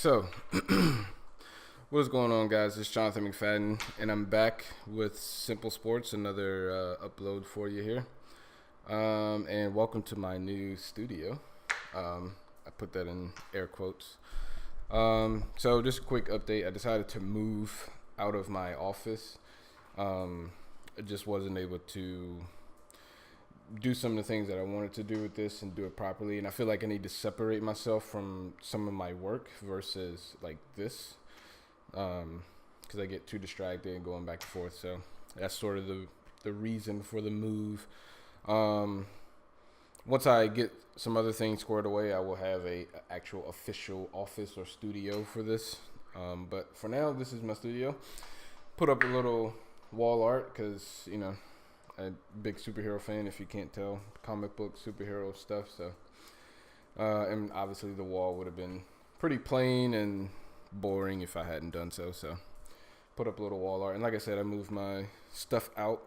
So, what's going on, guys? It's Jonathan McFadden, and I'm back with Simple Sports, another upload for you here. And welcome to my new studio. I put that in air quotes. So, just a quick update. I decided to move out of my office. I just wasn't able to do some of the things that I wanted to do with this and do it properly. And I feel like I need to separate myself from some of my work versus like this, because I get too distracted and going back and forth. So that's sort of the reason for the move. Once I get some other things squared away, I will have a actual official office or studio for this. But for now, this is my studio. Put up a little wall art because, I'm a big superhero fan, if you can't tell, comic book superhero stuff. So, and obviously the wall would have been pretty plain and boring if I hadn't done so. So, put up a little wall art. And like I said, I moved my stuff out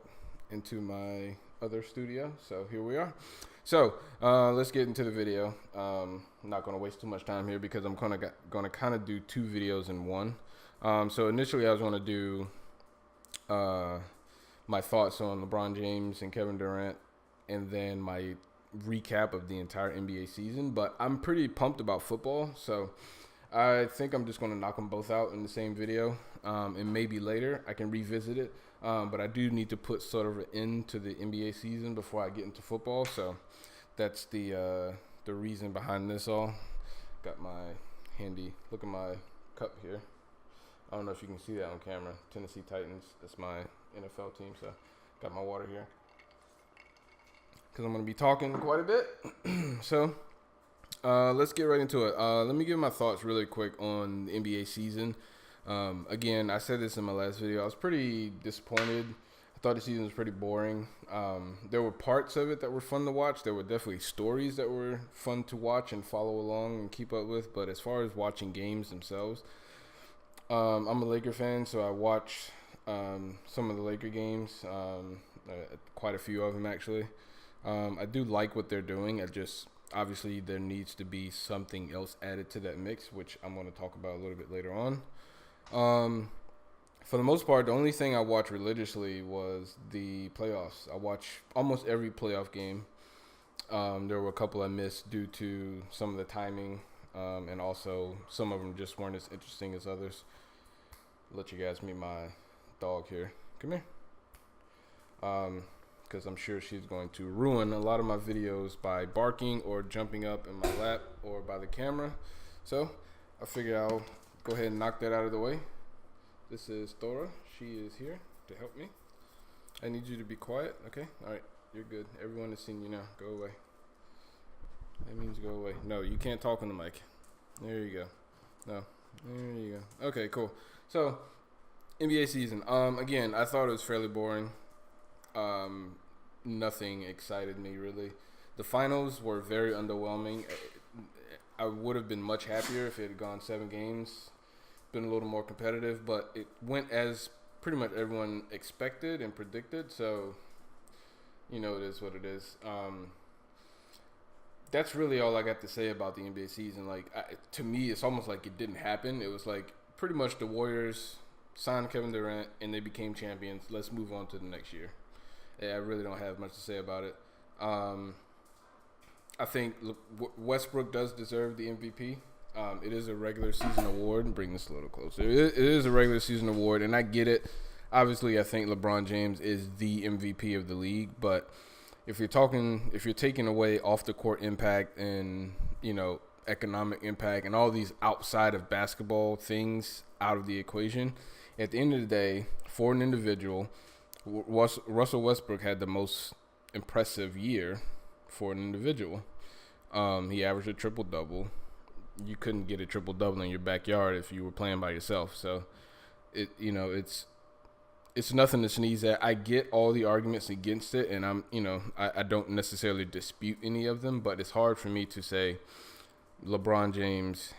into my other studio. So here we are. So let's get into the video. I'm not going to waste too much time here because I'm going to kind of do two videos in one. So initially I was going to do my thoughts on LeBron James and Kevin Durant, and then my recap of the entire NBA season. But I'm pretty pumped about football, so I think I'm just going to knock them both out in the same video, and maybe later I can revisit it. But I do need to put sort of an end to the NBA season before I get into football, so that's the reason behind this all. Got my handy, look at my cup here. I don't know if you can see that on camera. Tennessee Titans, that's my NFL team, so got my water here because I'm going to be talking quite a bit. So let's get right into it. Let me give my thoughts really quick on the NBA season. Again, I said this in my last video. I was pretty disappointed. I thought the season was pretty boring. There were parts of it that were fun to watch. There were definitely stories that were fun to watch and follow along and keep up with. But as far as watching games themselves, I'm a Laker fan, so I watch some of the Laker games, quite a few of them actually. I do like what they're doing. Obviously there needs to be something else added to that mix, which I'm going to talk about a little bit later on. For the most part, the only thing I watched religiously was the playoffs. I watch almost every playoff game. There were a couple I missed due to some of the timing, and also some of them just weren't as interesting as others. Let you guys meet my dog here. Come here. Because I'm sure she's going to ruin a lot of my videos by barking or jumping up in my lap or by the camera. So I figure I'll go ahead and knock that out of the way. This is Thora. She is here to help me. I need you to be quiet. Okay? All right. You're good. Everyone has seen you now. Go away. That means go away. No, you can't talk on the mic. There you go. No. There you go. Okay, cool. So, NBA season. Again, I thought it was fairly boring. Nothing excited me really. The finals were very underwhelming. I would have been much happier if it had gone 7 games, been a little more competitive, but it went as pretty much everyone expected and predicted. So, it is what it is. That's really all I got to say about the NBA season. To me, it's almost like it didn't happen. It was like pretty much the Warriors signed Kevin Durant and they became champions. Let's move on to the next year. I really don't have much to say about it. I think Westbrook does deserve the MVP. It is a regular season award. Bring this a little closer. It is a regular season award, and I get it. Obviously, I think LeBron James is the MVP of the league, but if you're taking away off the court impact and economic impact and all these outside of basketball things out of the equation, at the end of the day, for an individual, Russell Westbrook had the most impressive year for an individual. He averaged a triple-double. You couldn't get a triple-double in your backyard if you were playing by yourself. So, it's nothing to sneeze at. I get all the arguments against it, and I don't necessarily dispute any of them, but it's hard for me to say LeBron James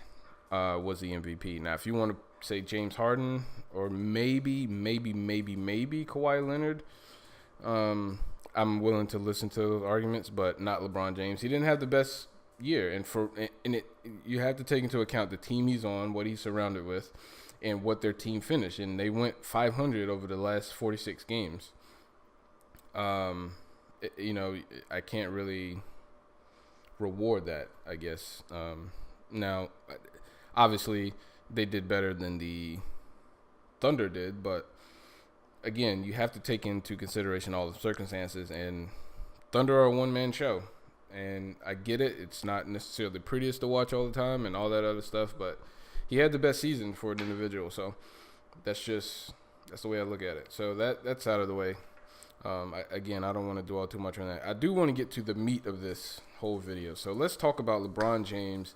was the MVP. Now, if you want to say James Harden or maybe Kawhi Leonard, I'm willing to listen to those arguments, but not LeBron James. He didn't have the best year, and it you have to take into account the team he's on, what he's surrounded with, and what their team finished. And they went 500 over the last 46 games. I can't really reward that, I guess. Now, obviously, they did better than the Thunder did, but again, you have to take into consideration all the circumstances. And Thunder are a one-man show, and I get it. It's not necessarily the prettiest to watch all the time and all that other stuff, but he had the best season for an individual, so that's the way I look at it. So that's out of the way. I don't want to dwell too much on that. I do want to get to the meat of this whole video. So let's talk about LeBron James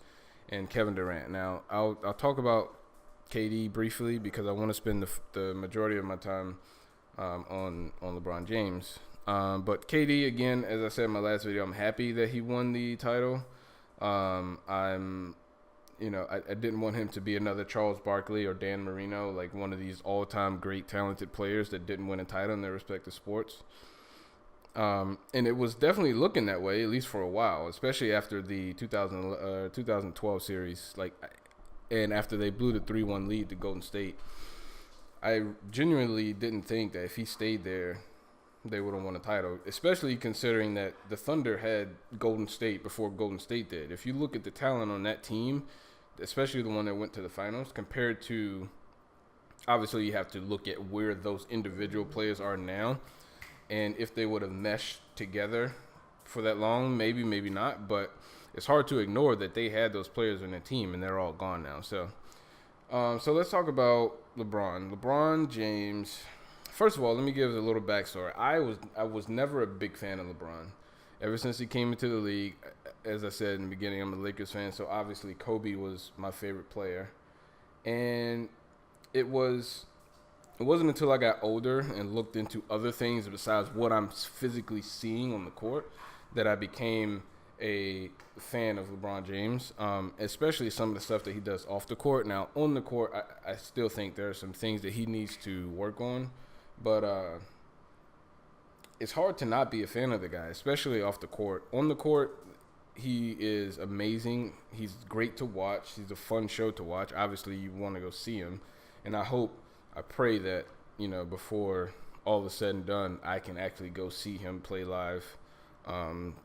and Kevin Durant. Now, I'll talk about KD briefly because I want to spend the majority of my time on LeBron James. But KD, again, as I said in my last video, I'm happy that he won the title. I didn't want him to be another Charles Barkley or Dan Marino, like one of these all-time great talented players that didn't win a title in their respective sports. And it was definitely looking that way, at least for a while, especially after the 2012 series, and after they blew the 3-1 lead to Golden State. I genuinely didn't think that if he stayed there, they would have won a title, especially considering that the Thunder had Golden State before Golden State did. If you look at the talent on that team, especially the one that went to the finals, compared to, obviously you have to look at where those individual players are now, and if they would have meshed together for that long, maybe not, but it's hard to ignore that they had those players on the team, and they're all gone now. So let's talk about LeBron James. First of all, let me give a little backstory. I was never a big fan of LeBron. Ever since he came into the league, as I said in the beginning, I'm a Lakers fan, so obviously Kobe was my favorite player. And it wasn't until I got older and looked into other things besides what I'm physically seeing on the court that I became a fan of LeBron James, especially some of the stuff that he does off the court. Now, on the court, I still think there are some things that he needs to work on, but it's hard to not be a fan of the guy, especially off the court. On the court, he is amazing. He's great to watch. He's a fun show to watch. Obviously, you want to go see him, and I pray that, before all is said and done, I can actually go see him play live.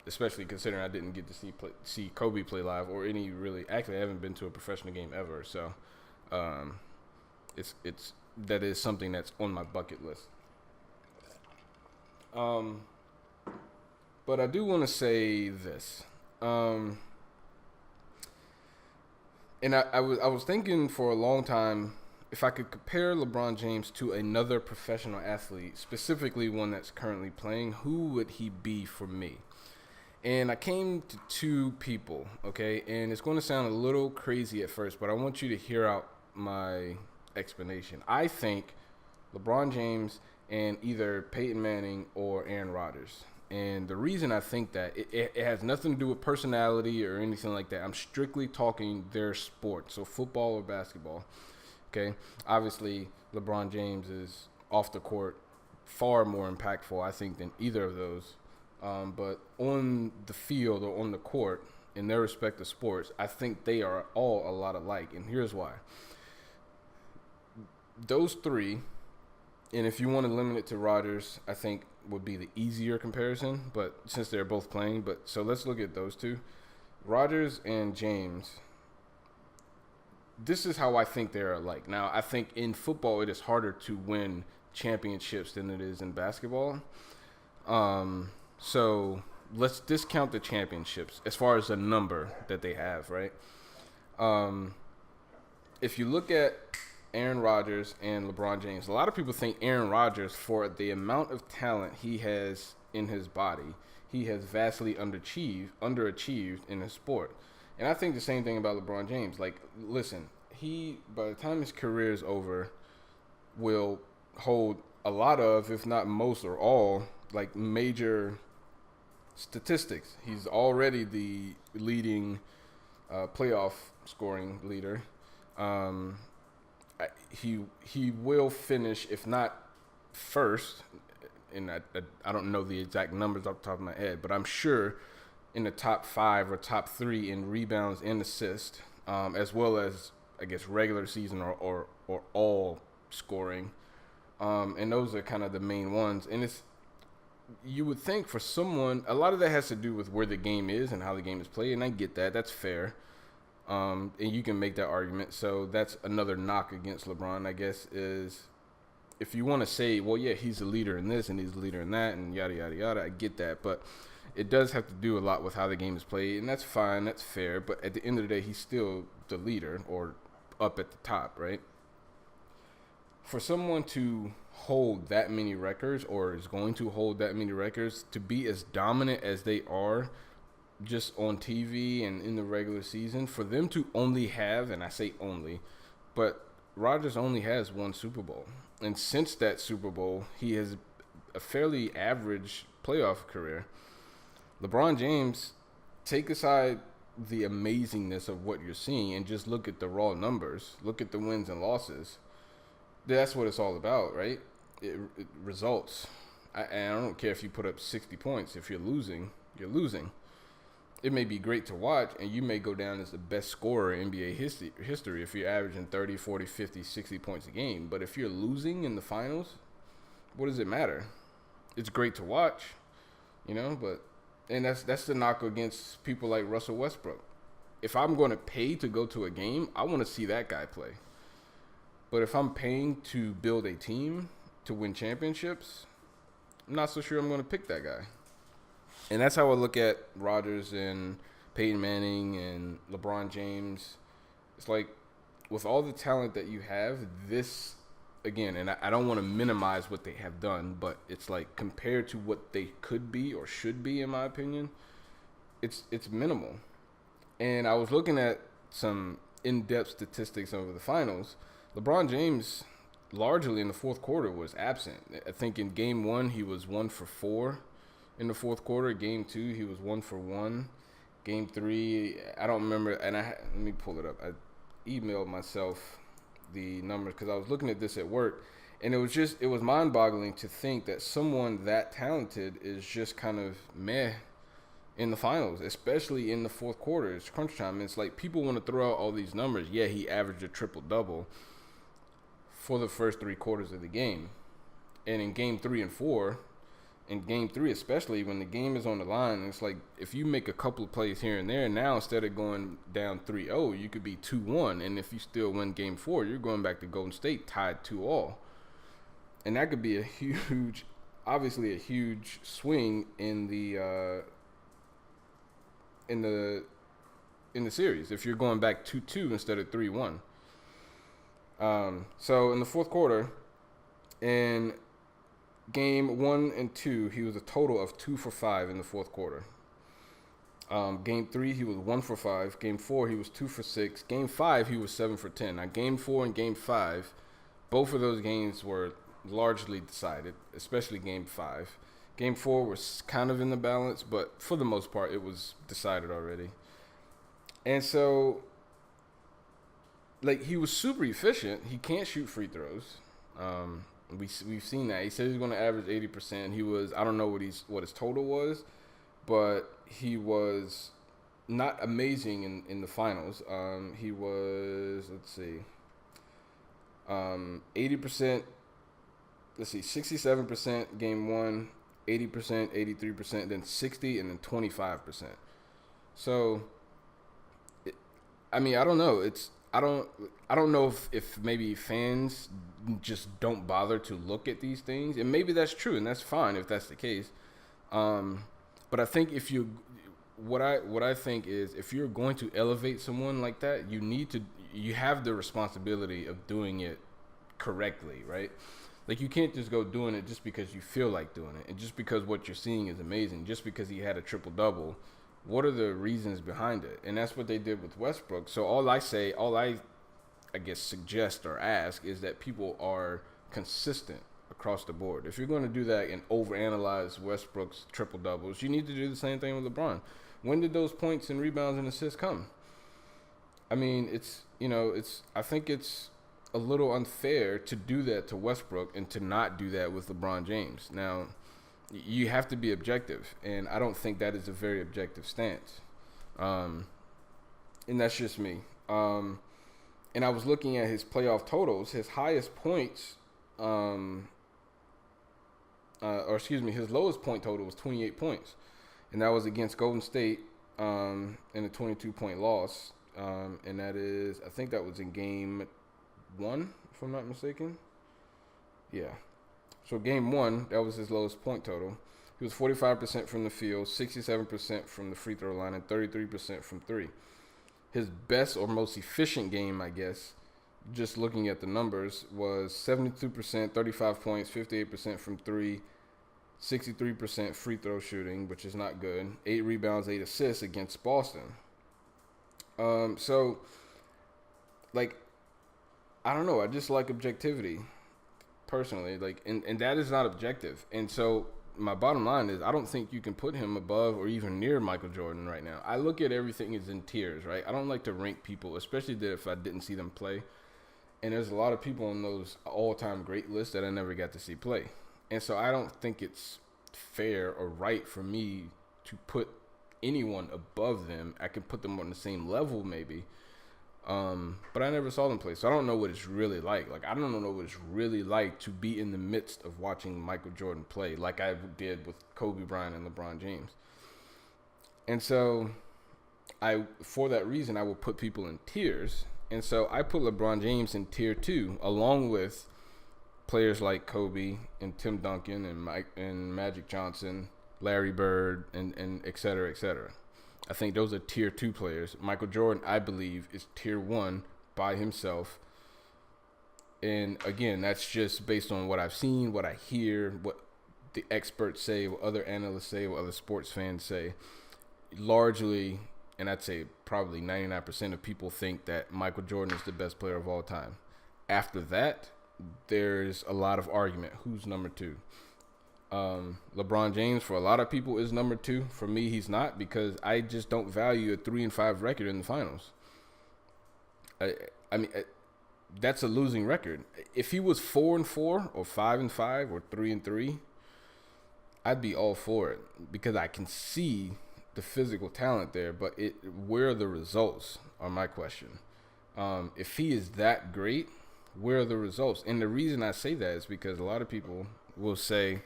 Especially considering I didn't get to see Kobe play live or any really. Actually, I haven't been to a professional game ever, so that is something that's on my bucket list. But I do want to say this, and I was thinking for a long time, if I could compare LeBron James to another professional athlete, specifically one that's currently playing, who would he be for me? And I came to two people, okay? And it's going to sound a little crazy at first, but I want you to hear out my explanation. I think LeBron James and either Peyton Manning or Aaron Rodgers. And the reason I think that, it has nothing to do with personality or anything like that. I'm strictly talking their sport, so football or basketball. Okay, obviously LeBron James is off the court far more impactful, I think, than either of those. But on the field or on the court in their respective sports, I think they are all a lot alike, and here's why. Those three, and if you want to limit it to Rodgers, I think would be the easier comparison. But since they're both playing, so let's look at those two, Rodgers and James. This is how I think they're alike. Now, I think in football it is harder to win championships than it is in basketball. So let's discount the championships as far as the number that they have, right? If you look at Aaron Rodgers and LeBron James, a lot of people think Aaron Rodgers, for the amount of talent he has in his body, he has vastly underachieved in his sport. And I think the same thing about LeBron James. Like, listen, he, by the time his career is over, will hold a lot of, if not most or all, like major statistics. He's already the leading playoff scoring leader. He will finish, if not first, and I don't know the exact numbers off the top of my head, but I'm sure in the top 5 or top 3 in rebounds and assists, as well as I guess regular season or all scoring. And those are kind of the main ones. And it's you would think for someone, a lot of that has to do with where the game is and how the game is played, and I get that. That's fair. And you can make that argument. So that's another knock against LeBron, I guess, is if you want to say, well, yeah, he's a leader in this and he's a leader in that and yada, yada, yada, I get that. But it does have to do a lot with how the game is played, and that's fine. That's fair. But at the end of the day, he's still the leader or up at the top, right? For someone to hold that many records or is going to hold that many records, to be as dominant as they are just on TV and in the regular season, for them to only have, and I say only, but Rodgers only has one Super Bowl. And since that Super Bowl, he has a fairly average playoff career. LeBron James, take aside the amazingness of what you're seeing and just look at the raw numbers. Look at the wins and losses. That's what it's all about, right? It results. And I don't care if you put up 60 points. If you're losing, you're losing. It may be great to watch, and you may go down as the best scorer in NBA history if you're averaging 30, 40, 50, 60 points a game. But if you're losing in the finals, what does it matter? It's great to watch, but and that's the knock against people like Russell Westbrook. If I'm going to pay to go to a game, I want to see that guy play. But if I'm paying to build a team to win championships, I'm not so sure I'm going to pick that guy. And that's how I look at Rodgers and Peyton Manning and LeBron James. It's like, with all the talent that you have, this, again, and I don't want to minimize what they have done, but it's like, compared to what they could be or should be, in my opinion, it's minimal. And I was looking at some in-depth statistics over the finals. LeBron James, largely in the fourth quarter, was absent. I think in Game 1, he was 1 for 4 in the fourth quarter. Game 2, he was 1 for 1. Game 3, I don't remember. And let me pull it up. I emailed myself the numbers because I was looking at this at work. And it was mind-boggling to think that someone that talented is just kind of meh in the finals, especially in the fourth quarter. It's crunch time. It's like people want to throw out all these numbers. Yeah, he averaged a triple-double for the first 3 quarters of the game. And in Game 3 and 4, in Game 3 especially, when the game is on the line, it's like if you make a couple of plays here and there, now instead of going down 3-0, you could be 2-1. And if you still win Game 4, you're going back to Golden State tied 2-all. And that could be obviously a huge swing in the series if you're going back 2-2 instead of 3-1. So in the fourth quarter, in Game 1 and 2, he was a total of 2 for 5 in the fourth quarter. Game 3, he was 1 for 5. Game 4, he was 2 for 6. Game 5, he was 7 for 10. Now, Game 4 and Game 5, both of those games were largely decided, especially Game 5. Game 4 was kind of in the balance, but for the most part, it was decided already. And so, like, he was super efficient. He can't shoot free throws. We've seen that. He said he was going to average 80%. He was, I don't know what his total was, but he was not amazing in the finals. He was, 80%. 67% Game 1, 80%, 83%, then 60%, and then 25%. So, I don't know. I don't know if maybe fans just don't bother to look at these things, and maybe that's true, and that's fine if that's the case. But I think what I think is, if you're going to elevate someone like that, you have the responsibility of doing it correctly, right? Like, you can't just go doing it just because you feel like doing it, and just because what you're seeing is amazing, just because he had a triple-double. What are the reasons behind it? And that's what they did with Westbrook. So all I guess suggest or ask is that people are consistent across the board. If you're going to do that and overanalyze Westbrook's triple-doubles, you need to do the same thing with LeBron. When did those points and rebounds and assists come? I think it's a little unfair to do that to Westbrook and to not do that with LeBron James. Now, You have to be objective, and I don't think that is a very objective stance. Um, and that's just me. And I was looking at his playoff totals. His highest points, or excuse me, his lowest point total was 28 points, and that was against Golden State in a 22-point loss. And that is, I think that was in game one, if I'm not mistaken. Yeah. So game one, that was his lowest point total. He was 45% from the field, 67% from the free throw line, and 33% from three. His best or most efficient game, I guess, just looking at the numbers, was 72%, 35 points, 58% from three, 63% free throw shooting, which is not good. 8 rebounds, 8 assists against Boston. So, like, I don't know. I just like objectivity, personally. Like, and that is not objective. And so, my bottom line is, I don't think you can put him above or even near Michael Jordan right now. I look at everything as in tiers, right? I don't like to rank people, especially if I didn't see them play. And there's a lot of people on those all-time great lists that I never got to see play. And so I don't think it's fair or right for me to put anyone above them. I can put them on the same level maybe. But I never saw them play, so I don't know what it's really like. Like, I don't know what it's really like to be in the midst of watching Michael Jordan play, like I did with Kobe Bryant and LeBron James. And so, for that reason, I will put people in tiers. And so, I put LeBron James in tier 2, along with players like Kobe and Tim Duncan and Magic Johnson, Larry Bird, and et cetera, et cetera. I think those are tier 2 players. Michael Jordan, I believe, is tier 1 by himself. And again, that's just based on what I've seen, what I hear, what the experts say, what other analysts say, what other sports fans say. Largely, and I'd say probably 99% of people think that Michael Jordan is the best player of all time. After that, there's a lot of argument. Who's number 2? LeBron James, for a lot of people, is number 2. For me, he's not, because I just don't value a 3-5 record in the finals. I mean, that's a losing record. If he was 4-4 or 5-5 or 3-3, I'd be all for it, because I can see the physical talent there. But where are the results? Are my question. If he is that great, where are the results? And the reason I say that is because a lot of people will say,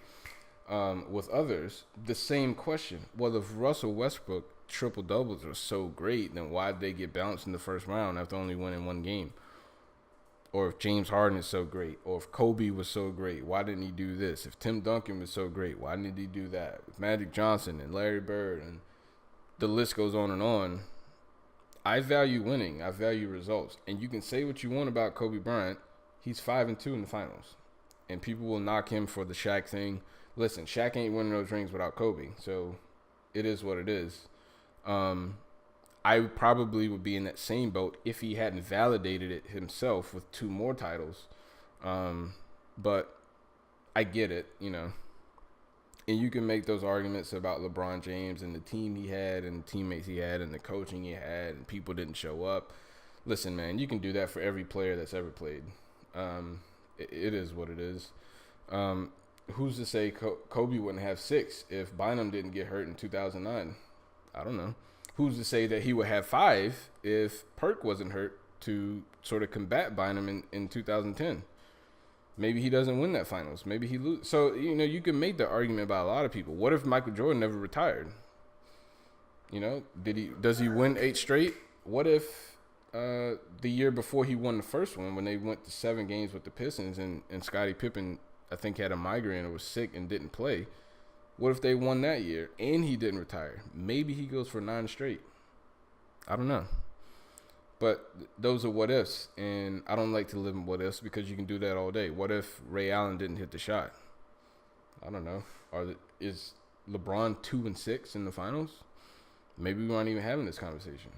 with others, the same question. Well, if Russell Westbrook triple doubles are so great, then why did they get bounced in the first round after only winning one game? Or if James Harden is so great, or if Kobe was so great, why didn't he do this? If Tim Duncan was so great, why didn't he do that? With Magic Johnson and Larry Bird, and the list goes on and on. I value winning. I value results. And you can say what you want about Kobe Bryant. He's 5-2 in the finals. And people will knock him for the Shaq thing. Listen, Shaq ain't winning those rings without Kobe, so it is what it is. I probably would be in that same boat if he hadn't validated it himself with 2 more titles. But I get it, you know. And you can make those arguments about LeBron James and the team he had and the teammates he had and the coaching he had and people didn't show up. Listen, man, you can do that for every player that's ever played. It is what it is. Who's to say Kobe wouldn't have 6 if Bynum didn't get hurt in 2009? I don't know. Who's to say that he would have 5 if Perk wasn't hurt to sort of combat Bynum in 2010? Maybe he doesn't win that finals. Maybe he loses. So, you know, you can make the argument about a lot of people. What if Michael Jordan never retired? You know, does he win 8 straight? What if the year before he won the first one, when they went to 7 games with the Pistons and Scottie Pippen, I think, had a migraine or was sick and didn't play? What if they won that year and he didn't retire? Maybe he goes for 9 straight. I don't know. But those are what ifs, and I don't like to live in what ifs because you can do that all day. What if Ray Allen didn't hit the shot? I don't know. Is LeBron 2-6 in the finals? Maybe we aren't even having this conversation.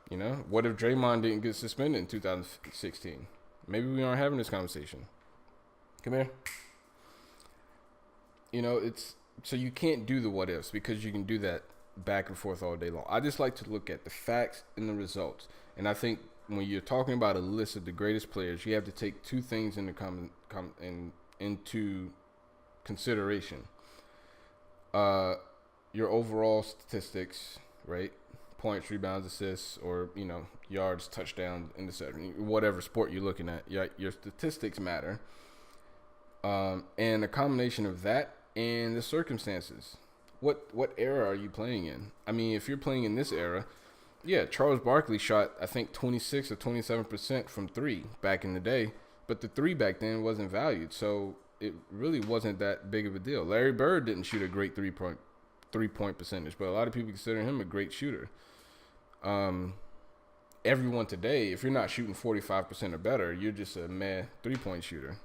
You know, what if Draymond didn't get suspended in 2016? Maybe we aren't having this conversation. Come here. You know, so you can't do the what ifs because you can do that back and forth all day long. I just like to look at the facts and the results. And I think when you're talking about a list of the greatest players, you have to take 2 things into consideration. Uh, your overall statistics, right? Points, rebounds, assists, or yards, touchdowns, whatever sport you're looking at. Your statistics matter, and a combination of that and the circumstances. What era are you playing in? I mean, if you're playing in this era, yeah, Charles Barkley shot I think 26 or 27% from three back in the day, but the three back then wasn't valued, so it really wasn't that big of a deal. Larry Bird didn't shoot a great three point percentage, but a lot of people consider him a great shooter. Everyone today, if you're not shooting 45% or better, you're just a meh 3-point shooter.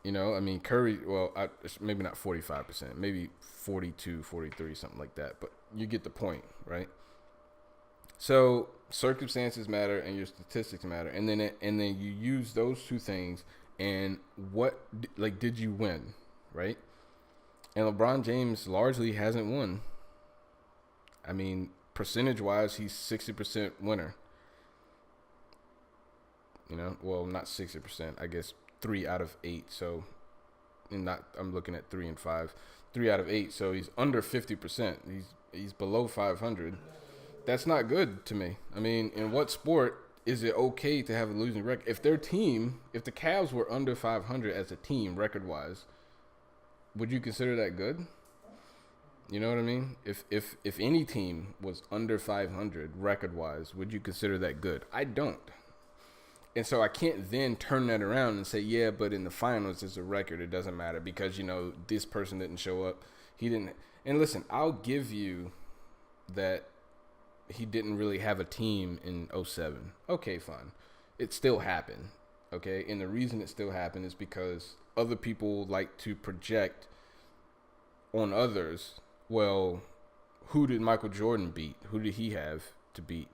I mean, Curry, well, maybe not 45%, maybe 42, 43, something like that. But you get the point, right? So circumstances matter and your statistics matter. And then you use those two things and did you win, right? And LeBron James largely hasn't won. I mean, percentage-wise, he's 60% winner. Well, not 60%, I guess 3 out of 8. So, I'm looking at 3 and 5. 3 out of 8. So he's under 50%. He's below 500. That's not good to me. I mean, in what sport is it okay to have a losing record? If the Cavs were under 500 as a team record-wise, would you consider that good? You know what I mean? If any team was under 500 record-wise, would you consider that good? I don't. And so I can't then turn that around and say, yeah, but in the finals it's a record. It doesn't matter because, this person didn't show up. He didn't. And listen, I'll give you that he didn't really have a team in 2007. Okay, fine. It still happened. Okay? And the reason it still happened is because other people like to project on others. Well, who did Michael Jordan beat? Who did he have to beat?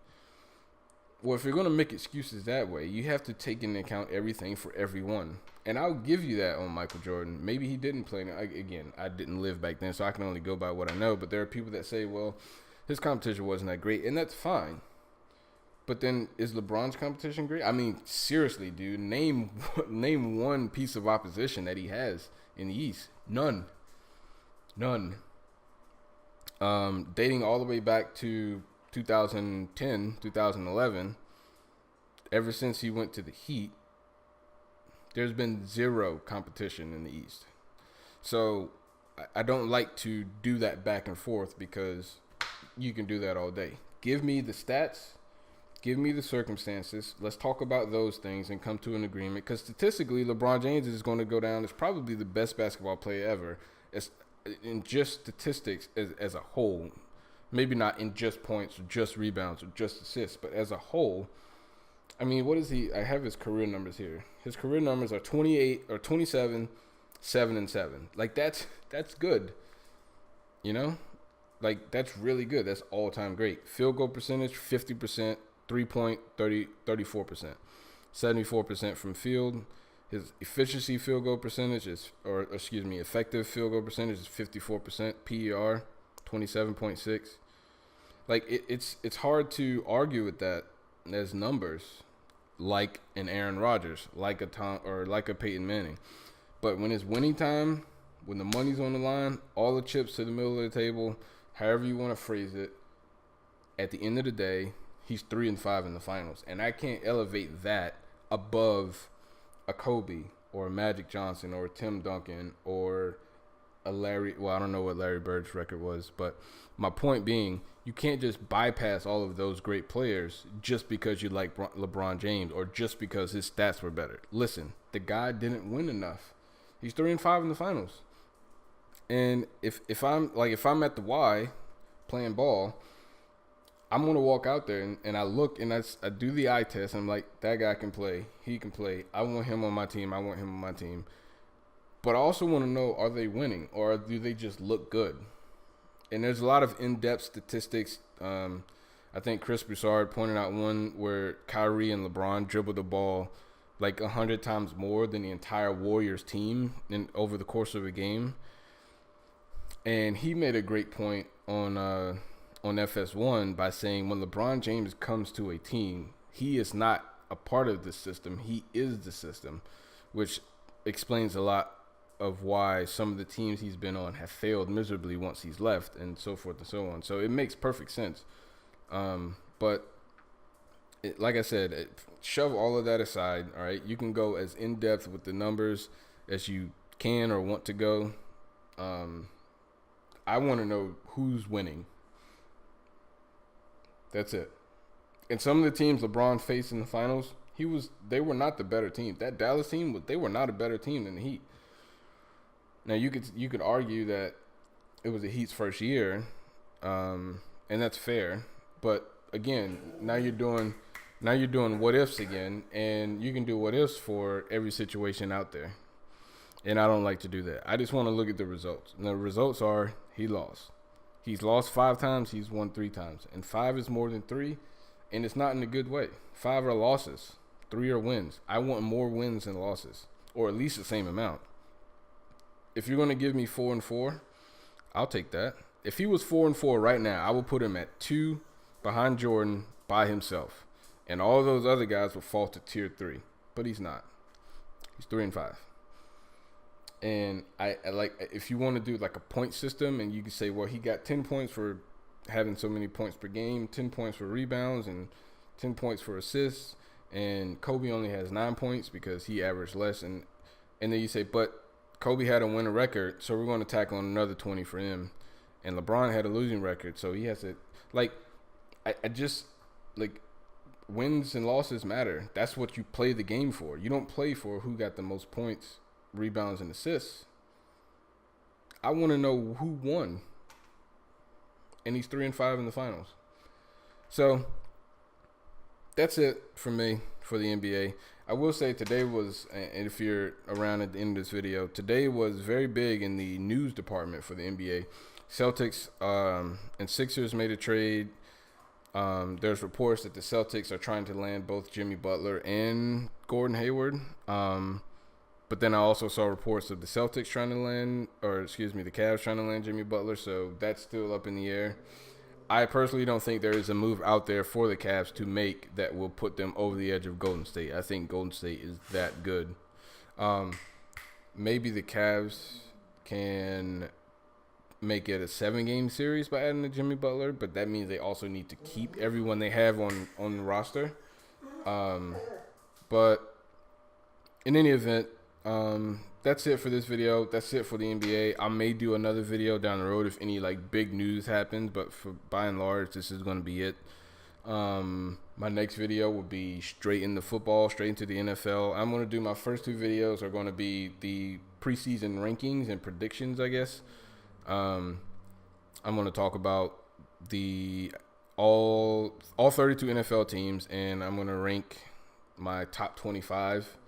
Well, if you're going to make excuses that way, you have to take into account everything for everyone. And I'll give you that on Michael Jordan. Maybe he didn't play. Again, I didn't live back then, so I can only go by what I know. But there are people that say, well, his competition wasn't that great, and that's fine. But then, is LeBron's competition great? I mean, seriously, dude, name one piece of opposition that he has in the East. None. Dating all the way back to 2010, 2011, ever since he went to the Heat, there's been zero competition in the East. So I don't like to do that back and forth because you can do that all day. Give me the stats, give me the circumstances. Let's talk about those things and come to an agreement. Because statistically, LeBron James is going to go down as probably the best basketball player ever. In just statistics as a whole. Maybe not in just points or just rebounds or just assists, but as a whole, I mean, what is he? I have his career numbers here. His career numbers are 28 or 27, 7 and 7. Like that's good. Like that's really good. That's all-time great. Field goal percentage 50%, 3-point 34%, 74% from field. His efficiency field goal percentage effective field goal percentage is 54%. PER 27.6. Like it's hard to argue with that as numbers, like an Aaron Rodgers, like a Tom or like a Peyton Manning. But when it's winning time, when the money's on the line, all the chips to the middle of the table, however you want to phrase it, at the end of the day, he's 3 and 5 in the finals, and I can't elevate that above a Kobe or a Magic Johnson or a Tim Duncan or a Larry. Well, I don't know what Larry Bird's record was, but my point being, you can't just bypass all of those great players just because you like LeBron James or just because his stats were better. Listen, the guy didn't win enough. He's 3 and 5 in the finals. And if I'm at the Y playing ball, I'm going to walk out there and I look and I do the eye test. I'm like, that guy can play. He can play. I want him on my team. But I also want to know, are they winning or do they just look good? And there's a lot of in-depth statistics. I think Chris Broussard pointed out one where Kyrie and LeBron dribbled the ball like 100 times more than the entire Warriors team over the course of a game. And he made a great point on FS1 by saying when LeBron James comes to a team, he is not a part of the system. He is the system, which explains a lot of why some of the teams he's been on have failed miserably once he's left, and so forth and so on. So it makes perfect sense. But like I said, shove all of that aside. All right, you can go as in depth with the numbers as you can or want to go. I want to know who's winning. That's it. And some of the teams LeBron faced in the finals, they were not the better team. That Dallas team, they were not a better team than the Heat. Now you could argue that it was the Heat's first year, and that's fair. But again, now you're doing what ifs again, and you can do what ifs for every situation out there. And I don't like to do that. I just want to look at the results. And the results are he lost. He's lost 5 times. He's won 3 times. And 5 is more than 3, and it's not in a good way. 5 are losses. 3 are wins. I want more wins than losses, or at least the same amount. If you're going to give me 4-4, I'll take that. If he was 4-4 right now, I will put him at 2 behind Jordan by himself. And all those other guys will fall to tier 3. But he's not. He's 3-5. And I like, if you want to do like a point system, and you can say, well, he got 10 points for having so many points per game, 10 points for rebounds, and 10 points for assists. And Kobe only has 9 points because he averaged less. And then you say, but Kobe had a winning record, so we're going to tack on another 20 for him. And LeBron had a losing record, so he has to, like, I just, like, wins and losses matter. That's what you play the game for. You don't play for who got the most points, rebounds, and assists. I want to know who won. And he's 3-5 in the finals. So that's it for me for the NBA. I will say today was, and if you're around at the end of this video, today was very big in the news department for the NBA. Celtics and Sixers made a trade. There's reports that the Celtics are trying to land both Jimmy Butler and Gordon Hayward. But then I also saw reports of the Celtics trying to land, the Cavs trying to land Jimmy Butler. So that's still up in the air. I personally don't think there is a move out there for the Cavs to make that will put them over the edge of Golden State. I think Golden State is that good. Maybe the Cavs can make it a 7-game series by adding to Jimmy Butler, but that means they also need to keep everyone they have on the roster. But in any event, that's it for this video. That's it for the NBA. I may do another video down the road if any like big news happens, but by and large, this is going to be it. My next video will be straight into football, straight into the NFL. I'm going to do my first 2 videos are going to be the preseason rankings and predictions, I guess. I'm going to talk about all 32 NFL teams, and I'm going to rank my top 25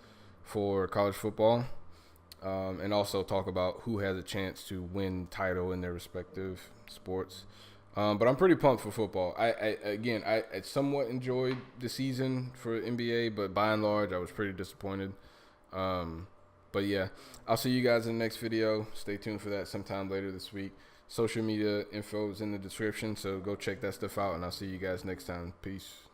for college football, and also talk about who has a chance to win title in their respective sports. But I'm pretty pumped for football. I somewhat enjoyed the season for NBA, but by and large, I was pretty disappointed. But yeah, I'll see you guys in the next video. Stay tuned for that sometime later this week. Social media info is in the description, so go check that stuff out, and I'll see you guys next time. Peace.